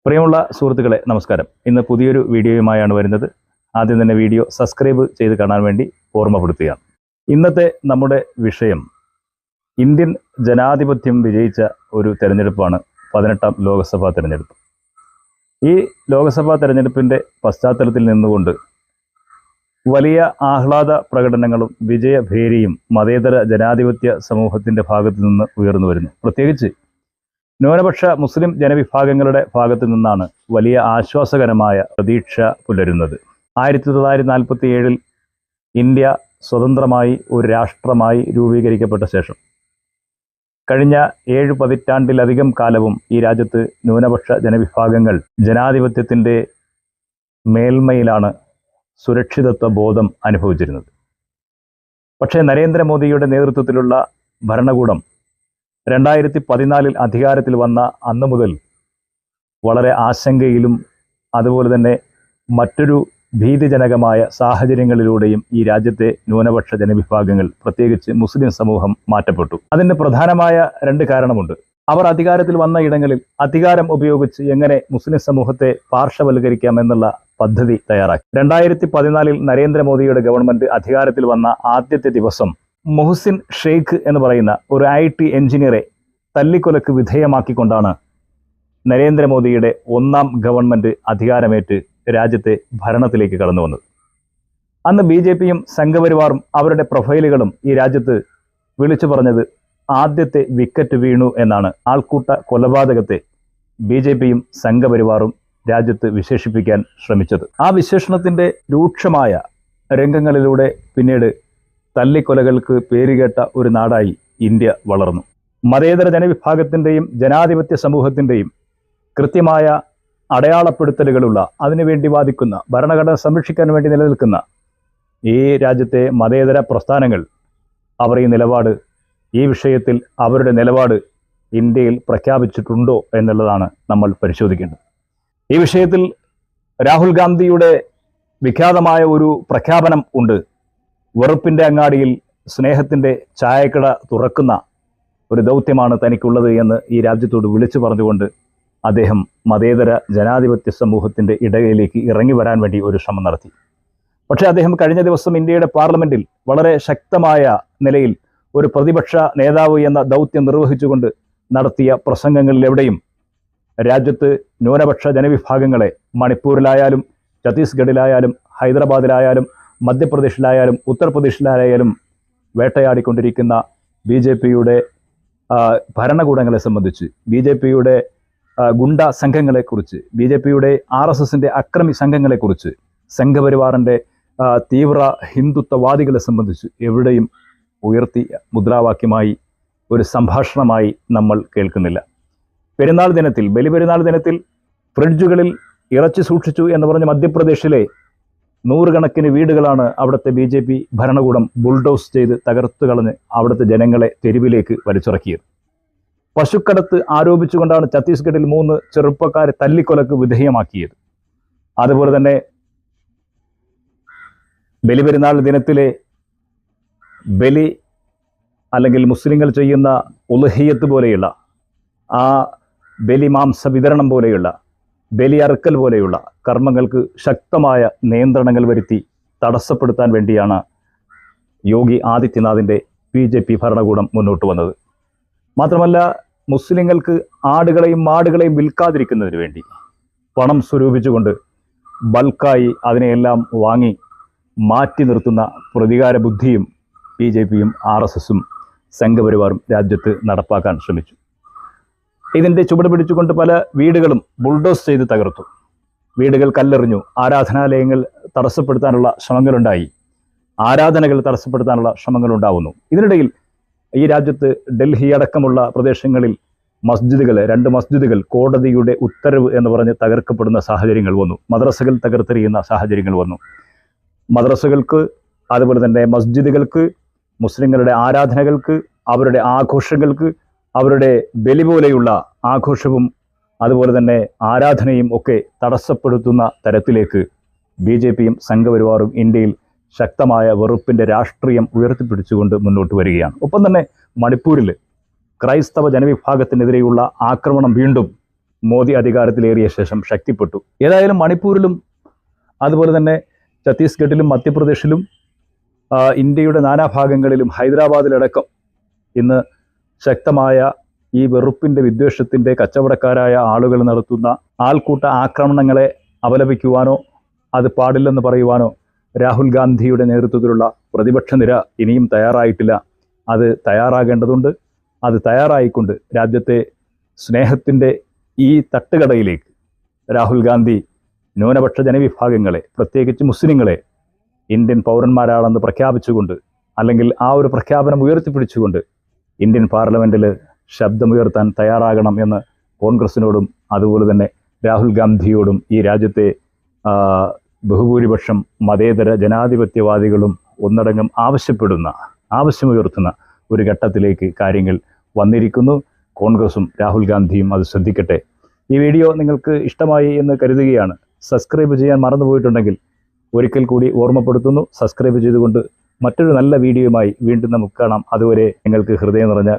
പ്രിയമുള്ള സുഹൃത്തുക്കളെ നമസ്കാരം. ഇന്ന് പുതിയൊരു വീഡിയോയുമായാണ് വരുന്നത്. ആദ്യം തന്നെ വീഡിയോ സബ്സ്ക്രൈബ് ചെയ്ത് കാണാൻ വേണ്ടി ഓർമ്മപ്പെടുത്തുകയാണ്. ഇന്നത്തെ നമ്മുടെ വിഷയം ഇന്ത്യൻ ജനാധിപത്യം വിജയിച്ച ഒരു തെരഞ്ഞെടുപ്പാണ് 18ാം ലോക്സഭാ തെരഞ്ഞെടുപ്പ്. ഈ ലോക്സഭാ തെരഞ്ഞെടുപ്പിൻ്റെ പശ്ചാത്തലത്തിൽ നിന്നുകൊണ്ട് വലിയ ആഹ്ലാദ പ്രകടനങ്ങളും വിജയഭേരിയും മതേതര ജനാധിപത്യ സമൂഹത്തിൻ്റെ ഭാഗത്തു നിന്ന് ഉയർന്നു വരുന്നു. പ്രത്യേകിച്ച് ന്യൂനപക്ഷ മുസ്ലിം ജനവിഭാഗങ്ങളുടെ ഭാഗത്തു നിന്നാണ് വലിയ ആശ്വാസകരമായ പ്രതീക്ഷ പുലരുന്നത്. 1947 ഇന്ത്യ സ്വതന്ത്രമായി ഒരു രാഷ്ട്രമായി രൂപീകരിക്കപ്പെട്ട ശേഷം കഴിഞ്ഞ 7 പതിറ്റാണ്ടിലധികം കാലവും ഈ രാജ്യത്ത് ന്യൂനപക്ഷ ജനവിഭാഗങ്ങൾ ജനാധിപത്യത്തിൻ്റെ മേൽമയിലാണ് സുരക്ഷിതത്വ ബോധം അനുഭവിച്ചിരുന്നത്. പക്ഷേ നരേന്ദ്രമോദിയുടെ നേതൃത്വത്തിലുള്ള ഭരണകൂടം 2014 അധികാരത്തിൽ വന്ന അന്നു മുതൽ വളരെ ആശങ്കയിലും അതുപോലെ തന്നെ മറ്റൊരു ഭീതിജനകമായ സാഹചര്യങ്ങളിലൂടെയും ഈ രാജ്യത്തെ ന്യൂനപക്ഷ ജനവിഭാഗങ്ങൾ പ്രത്യേകിച്ച് മുസ്ലിം സമൂഹം മാറ്റപ്പെട്ടു. അതിന് പ്രധാനമായ 2 കാരണമുണ്ട്. അവർ അധികാരത്തിൽ വന്ന ഇടങ്ങളിൽ അധികാരം ഉപയോഗിച്ച് എങ്ങനെ മുസ്ലിം സമൂഹത്തെ പാർശ്വവൽക്കരിക്കാം എന്നുള്ള പദ്ധതി തയ്യാറാക്കി. 2014 നരേന്ദ്രമോദിയുടെ ഗവൺമെന്റ് അധികാരത്തിൽ വന്ന ആദ്യത്തെ ദിവസം മുഹ്സിൻ ഷെയ്ഖ് എന്ന് പറയുന്ന ഒരു IT എഞ്ചിനീയറെ തല്ലിക്കൊലക്ക് വിധേയമാക്കിക്കൊണ്ടാണ് നരേന്ദ്രമോദിയുടെ 1ാം ഗവൺമെന്റ് അധികാരമേറ്റ് രാജ്യത്തെ ഭരണത്തിലേക്ക് കടന്നു വന്നത്. അന്ന് BJPയും സംഘപരിവാറും അവരുടെ പ്രൊഫൈലുകളും ഈ രാജ്യത്ത് വിളിച്ചു പറഞ്ഞത് ആദ്യത്തെ വിക്കറ്റ് വീണു എന്നാണ്. ആൾക്കൂട്ട കൊലപാതകത്തെ BJPയും സംഘപരിവാറും രാജ്യത്ത് വിശേഷിപ്പിക്കാൻ ശ്രമിച്ചത്. ആ വിശേഷണത്തിൻ്റെ രൂക്ഷമായ രംഗങ്ങളിലൂടെ പിന്നീട് തല്ലിക്കൊലകൾക്ക് പേരുകേട്ട ഒരു നാടായി ഇന്ത്യ വളർന്നു. മതേതര ജനവിഭാഗത്തിൻ്റെയും ജനാധിപത്യ സമൂഹത്തിൻ്റെയും കൃത്യമായ അടയാളപ്പെടുത്തലുകളുള്ള, അതിനുവേണ്ടി വാദിക്കുന്ന, ഭരണഘടന സംരക്ഷിക്കാൻ വേണ്ടി നിലനിൽക്കുന്ന ഈ രാജ്യത്തെ മതേതര പ്രസ്ഥാനങ്ങൾ അവർ ഈ വിഷയത്തിൽ അവരുടെ നിലപാട് ഇന്ത്യയിൽ പ്രഖ്യാപിച്ചിട്ടുണ്ടോ എന്നുള്ളതാണ് നമ്മൾ പരിശോധിക്കേണ്ടത്. ഈ വിഷയത്തിൽ രാഹുൽ ഗാന്ധിയുടെ വിഖ്യാതമായ ഒരു പ്രഖ്യാപനം ഉണ്ട്. വെറുപ്പിൻ്റെ അങ്ങാടിയിൽ സ്നേഹത്തിൻ്റെ ചായക്കട തുറക്കുന്ന ഒരു ദൗത്യമാണ് തനിക്കുള്ളത് എന്ന് ഈ രാജ്യത്തോട് വിളിച്ചു പറഞ്ഞുകൊണ്ട് അദ്ദേഹം മതേതര ജനാധിപത്യ സമൂഹത്തിൻ്റെ ഇടയിലേക്ക് ഇറങ്ങി വരാൻ വേണ്ടി ഒരു ശ്രമം നടത്തി. പക്ഷേ അദ്ദേഹം കഴിഞ്ഞ ദിവസം ഇന്ത്യയുടെ പാർലമെൻറ്റിൽ വളരെ ശക്തമായ നിലയിൽ ഒരു പ്രതിപക്ഷ നേതാവ് എന്ന ദൗത്യം നിർവഹിച്ചുകൊണ്ട് നടത്തിയ പ്രസംഗങ്ങളിലെവിടെയും രാജ്യത്ത് ന്യൂനപക്ഷ ജനവിഭാഗങ്ങളെ മണിപ്പൂരിലായാലും ഛത്തീസ്ഗഡിലായാലും ഹൈദരാബാദിലായാലും മധ്യപ്രദേശിലായാലും ഉത്തർപ്രദേശിലായാലും വേട്ടയാടിക്കൊണ്ടിരിക്കുന്ന BJPയുടെ ഭരണകൂടങ്ങളെ സംബന്ധിച്ച്, BJPയുടെ ഗുണ്ട സംഘങ്ങളെക്കുറിച്ച്, BJPയുടെ RSSൻ്റെ അക്രമി സംഘങ്ങളെക്കുറിച്ച്, സംഘപരിവാറിൻ്റെ തീവ്ര ഹിന്ദുത്വവാദികളെ സംബന്ധിച്ച് എവിടെയും ഉയർത്തിയ മുദ്രാവാക്യമായി ഒരു സംഭാഷണമായി നമ്മൾ കേൾക്കുന്നില്ല. പെരുന്നാൾ ദിനത്തിൽ, ബലിപെരുന്നാൾ ദിനത്തിൽ ഫ്രിഡ്ജുകളിൽ ഇറച്ചി സൂക്ഷിച്ചു എന്ന് പറഞ്ഞ് മധ്യപ്രദേശിലെ 100 കണക്കിന് വീടുകളാണ് അവിടുത്തെ BJP ഭരണകൂടം ബുൾഡോസ് ചെയ്ത് തകർത്തു കളഞ്ഞ് അവിടുത്തെ ജനങ്ങളെ തെരുവിലേക്ക് വലിച്ചിറക്കിയത്. പശുക്കടത്ത് ആരോപിച്ചുകൊണ്ടാണ് ഛത്തീസ്ഗഡിൽ 3 ചെറുപ്പക്കാരെ തല്ലിക്കൊലക്ക് വിധേയമാക്കിയത്. അതുപോലെ തന്നെ ബലിപെരുന്നാൾ ദിനത്തിലെ ബലി അല്ലെങ്കിൽ മുസ്ലിങ്ങൾ ചെയ്യുന്ന ഉളുഹിയ്യത്ത് പോലെയുള്ള ആ ബലി മാംസ വിതരണം പോലെയുള്ള ബലി അറുക്കൽ പോലെയുള്ള കർമ്മങ്ങൾക്ക് ശക്തമായ നിയന്ത്രണങ്ങൾ വരുത്തി തടസ്സപ്പെടുത്താൻ വേണ്ടിയാണ് യോഗി ആദിത്യനാഥിൻ്റെ BJP ഭരണകൂടം മുന്നോട്ട് വന്നത്. മാത്രമല്ല, മുസ്ലിങ്ങൾക്ക് ആടുകളെയും മാടുകളെയും വിൽക്കാതിരിക്കുന്നതിന് വേണ്ടി പണം സ്വരൂപിച്ചുകൊണ്ട് ബൾക്കായി അതിനെയെല്ലാം വാങ്ങി മാറ്റി നിർത്തുന്ന പ്രതികാര ബുദ്ധിയും BJPയും RSSും സംഘപരിവാറും രാജ്യത്ത് നടപ്പാക്കാൻ ശ്രമിച്ചു. ഇതിൻ്റെ ചുവട് പിടിച്ചുകൊണ്ട് പല വീടുകളും ബുൾഡോസ് ചെയ്ത് തകർത്തു. വീടുകൾ കല്ലെറിഞ്ഞു. ആരാധനാലയങ്ങൾ തടസ്സപ്പെടുത്താനുള്ള ശ്രമങ്ങളുണ്ടായി. ആരാധനകൾ തടസ്സപ്പെടുത്താനുള്ള ശ്രമങ്ങളുണ്ടാവുന്നു. ഇതിനിടയിൽ ഈ രാജ്യത്ത് ഡൽഹി അടക്കമുള്ള പ്രദേശങ്ങളിൽ മസ്ജിദുകൾ, 2 മസ്ജിദുകൾ കോടതിയുടെ ഉത്തരവ് എന്ന് പറഞ്ഞ് തകർക്കപ്പെടുന്ന സാഹചര്യങ്ങൾ വന്നു. മദ്രസകൾ തകർത്തെറിയുന്ന സാഹചര്യങ്ങൾ വന്നു. മദ്രസകൾക്ക്, അതുപോലെ തന്നെ മസ്ജിദുകൾക്ക്, മുസ്ലിങ്ങളുടെ ആരാധനകൾക്ക്, അവരുടെ ആഘോഷങ്ങൾക്ക്, അവരുടെ ബലി പോലെയുള്ള ആഘോഷവും അതുപോലെ തന്നെ ആരാധനയും ഒക്കെ തടസ്സപ്പെടുത്തുന്ന തരത്തിലേക്ക് BJPയും സംഘപരിവാറും ഇന്ത്യയിൽ ശക്തമായ വെറുപ്പിൻ്റെ രാഷ്ട്രീയം ഉയർത്തിപ്പിടിച്ചുകൊണ്ട് മുന്നോട്ട് വരികയാണ്. ഒപ്പം തന്നെ മണിപ്പൂരിൽ ക്രൈസ്തവ ജനവിഭാഗത്തിനെതിരെയുള്ള ആക്രമണം വീണ്ടും മോദി അധികാരത്തിലേറിയ ശേഷം ശക്തിപ്പെട്ടു. ഏതായാലും മണിപ്പൂരിലും അതുപോലെ തന്നെ ഛത്തീസ്ഗഡിലും മധ്യപ്രദേശിലും ഇന്ത്യയുടെ നാനാഭാഗങ്ങളിലും ഹൈദരാബാദിലടക്കം ഇന്ന് ശക്തമായ ഈ വെറുപ്പിൻ്റെ വിദ്വേഷത്തിൻ്റെ കച്ചവടക്കാരായ ആളുകൾ നടത്തുന്ന ആൾക്കൂട്ട ആക്രമണങ്ങളെ അപലപിക്കുവാനോ അത് പാടില്ലെന്ന് പറയുവാനോ രാഹുൽ ഗാന്ധിയുടെ നേതൃത്വത്തിലുള്ള പ്രതിപക്ഷ നിര ഇനിയും തയ്യാറായിട്ടില്ല. അത് തയ്യാറാകേണ്ടതുണ്ട്. അത് തയ്യാറായിക്കൊണ്ട് രാജ്യത്തെ സ്നേഹത്തിൻ്റെ ഈ തട്ടുകടയിലേക്ക് രാഹുൽ ഗാന്ധി ന്യൂനപക്ഷ ജനവിഭാഗങ്ങളെ, പ്രത്യേകിച്ച് മുസ്ലിങ്ങളെ ഇന്ത്യൻ പൗരന്മാരാണെന്ന് പ്രഖ്യാപിച്ചുകൊണ്ട്, അല്ലെങ്കിൽ ആ ഒരു പ്രഖ്യാപനം ഉയർത്തിപ്പിടിച്ചുകൊണ്ട് ഇന്ത്യൻ പാർലമെൻറ്റിൽ ശബ്ദമുയർത്താൻ തയ്യാറാകണം എന്ന് കോൺഗ്രസിനോടും അതുപോലെ തന്നെ രാഹുൽ ഗാന്ധിയോടും ഈ രാജ്യത്തെ ബഹുഭൂരിപക്ഷം മതേതര ജനാധിപത്യവാദികളും ഒന്നടങ്കം ആവശ്യമുയർത്തുന്ന ഒരു ഘട്ടത്തിലേക്ക് കാര്യങ്ങൾ വന്നിരിക്കുന്നു. കോൺഗ്രസും രാഹുൽ ഗാന്ധിയും അത് ശ്രദ്ധിക്കട്ടെ. ഈ വീഡിയോ നിങ്ങൾക്ക് ഇഷ്ടമായി എന്ന് കരുതുകയാണ്. സബ്സ്ക്രൈബ് ചെയ്യാൻ മറന്നുപോയിട്ടുണ്ടെങ്കിൽ ഒരിക്കൽ കൂടി ഓർമ്മപ്പെടുത്തുന്നു. സബ്സ്ക്രൈബ് ചെയ്തുകൊണ്ട് മറ്റൊരു നല്ല വീഡിയോയുമായി വീണ്ടും നമുക്ക് കാണാം. അതുവരെ നിങ്ങൾക്ക് ഹൃദയം നിറഞ്ഞ